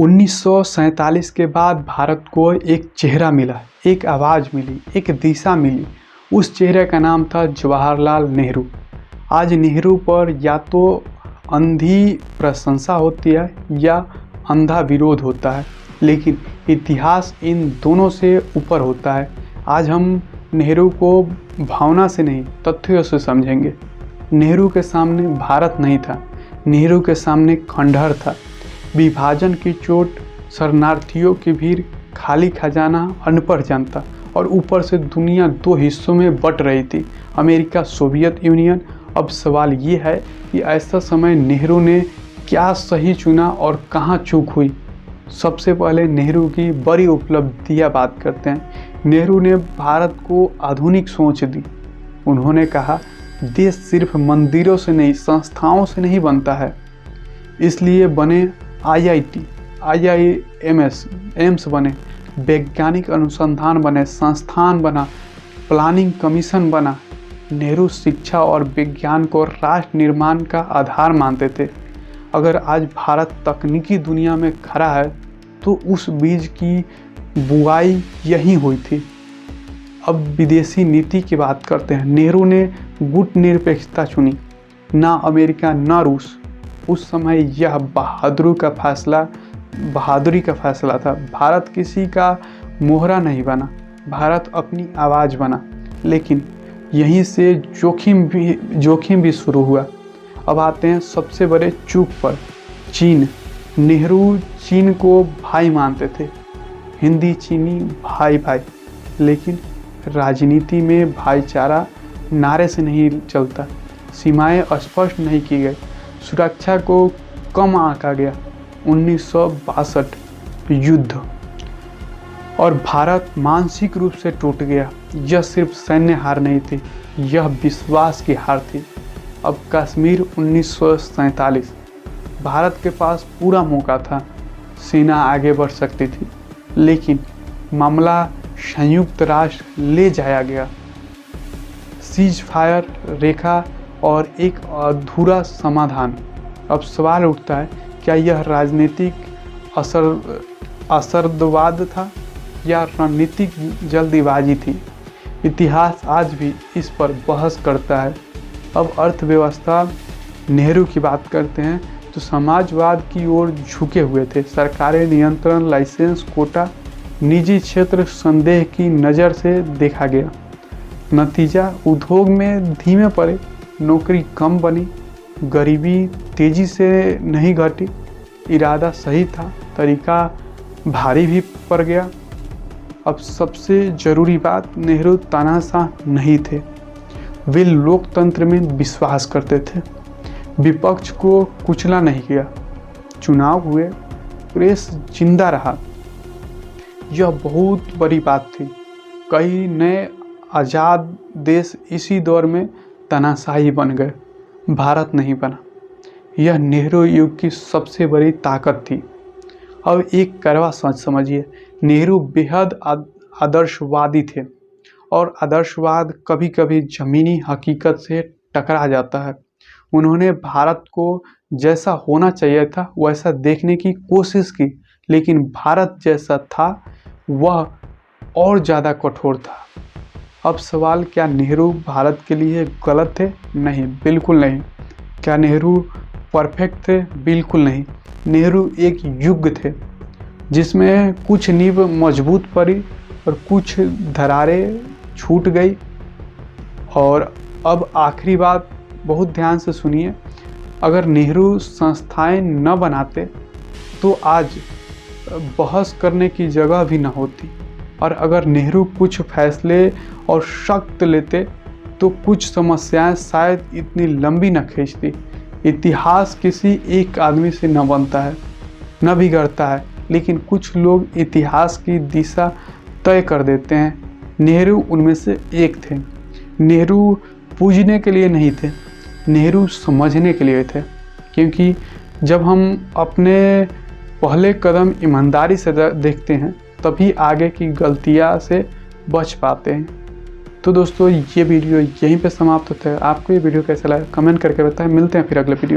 1947 के बाद भारत को एक चेहरा मिला, एक आवाज़ मिली, एक दिशा मिली। उस चेहरे का नाम था जवाहरलाल नेहरू। आज नेहरू पर या तो अंधी प्रशंसा होती है या अंधा विरोध होता है, लेकिन इतिहास इन दोनों से ऊपर होता है। आज हम नेहरू को भावना से नहीं, तथ्यों से समझेंगे। नेहरू के सामने भारत नहीं था, नेहरू के सामने खंडहर था। विभाजन की चोट, शरणार्थियों की भीड़, खाली खजाना, अनपढ़ जनता, और ऊपर से दुनिया दो हिस्सों में बट रही थी, अमेरिका, सोवियत यूनियन। अब सवाल ये है कि ऐसा समय नेहरू ने क्या सही चुना और कहाँ चूक हुई। सबसे पहले नेहरू की बड़ी उपलब्धियाँ बात करते हैं। नेहरू ने भारत को आधुनिक सोच दी। उन्होंने कहा, देश सिर्फ मंदिरों से नहीं, संस्थाओं से नहीं बनता है। इसलिए बने IIT, IIMS, एम्स बने, वैज्ञानिक अनुसंधान बने, संस्थान बना, प्लानिंग कमीशन बना। नेहरू शिक्षा और विज्ञान को राष्ट्र निर्माण का आधार मानते थे। अगर आज भारत तकनीकी दुनिया में खड़ा है तो उस बीज की बुआई यहीं हुई थी। अब विदेशी नीति की बात करते हैं। नेहरू ने गुटनिरपेक्षता चुनी, ना अमेरिका ना रूस। उस समय यह बहादुरी का फैसला था। भारत किसी का मोहरा नहीं बना, भारत अपनी आवाज़ बना। लेकिन यहीं से जोखिम भी शुरू हुआ। अब आते हैं सबसे बड़े चूक पर, चीन। नेहरू चीन को भाई मानते थे, हिंदी चीनी भाई भाई। लेकिन राजनीति में भाईचारा नारे से नहीं चलता, सीमाएं स्पष्ट नहीं की गई, सुरक्षा को कम आंका गया। 1962 युद्ध और भारत मानसिक रूप से टूट गया। यह सिर्फ सैन्य हार नहीं थी, यह विश्वास की हार थी। अब कश्मीर 1947, भारत के पास पूरा मौका था, सेना आगे बढ़ सकती थी, लेकिन मामला संयुक्त राष्ट्र ले जाया गया। सीज फायर रेखा और एक अधूरा समाधान। अब सवाल उठता है, क्या यह राजनीतिक असरदवाद था या रणनीतिक जल्दीबाजी थी? इतिहास आज भी इस पर बहस करता है। अब अर्थव्यवस्था, नेहरू की बात करते हैं तो समाजवाद की ओर झुके हुए थे। सरकारी नियंत्रण, लाइसेंस, कोटा, निजी क्षेत्र संदेह की नज़र से देखा गया। नतीजा, उद्योग में धीमे पड़े, नौकरी कम बनी, गरीबी तेजी से नहीं घटी। इरादा सही था, तरीका भारी भी पड़ गया। अब सबसे ज़रूरी बात, नेहरू तानाशाह नहीं थे, वे लोकतंत्र में विश्वास करते थे। विपक्ष को कुचला नहीं किया, चुनाव हुए, प्रेस जिंदा रहा। यह बहुत बड़ी बात थी। कई नए आज़ाद देश इसी दौर में तानाशाही बन गए, भारत नहीं बना। यह नेहरू युग की सबसे बड़ी ताकत थी। अब एक कड़वा सच समझिए, नेहरू बेहद आदर्शवादी थे, और आदर्शवाद कभी कभी ज़मीनी हकीकत से टकरा जाता है। उन्होंने भारत को जैसा होना चाहिए था वैसा देखने की कोशिश की, लेकिन भारत जैसा था वह और ज़्यादा कठोर था। अब सवाल, क्या नेहरू भारत के लिए गलत थे? नहीं, बिल्कुल नहीं। क्या नेहरू परफेक्ट थे? बिल्कुल नहीं। नेहरू एक युग थे जिसमें कुछ नींव मजबूत पड़ी और कुछ दरारें छूट गई। और अब आखिरी बात, बहुत ध्यान से सुनिए, अगर नेहरू संस्थाएं न बनाते तो आज बहस करने की जगह भी न होती। और अगर नेहरू कुछ फैसले और सख्त लेते तो कुछ समस्याएं शायद इतनी लंबी न खींचती। इतिहास किसी एक आदमी से न बनता है, न बिगड़ता है, लेकिन कुछ लोग इतिहास की दिशा तय कर देते हैं। नेहरू उनमें से एक थे। नेहरू पूजने के लिए नहीं थे, नेहरू समझने के लिए थे। क्योंकि जब हम अपने पहले कदम ईमानदारी से देखते हैं, तभी आगे की गलतियां से बच पाते हैं। तो दोस्तों, ये वीडियो यहीं पे समाप्त होता है। आपको ये वीडियो कैसा लगा कमेंट करके बताएं। मिलते हैं फिर अगले वीडियो।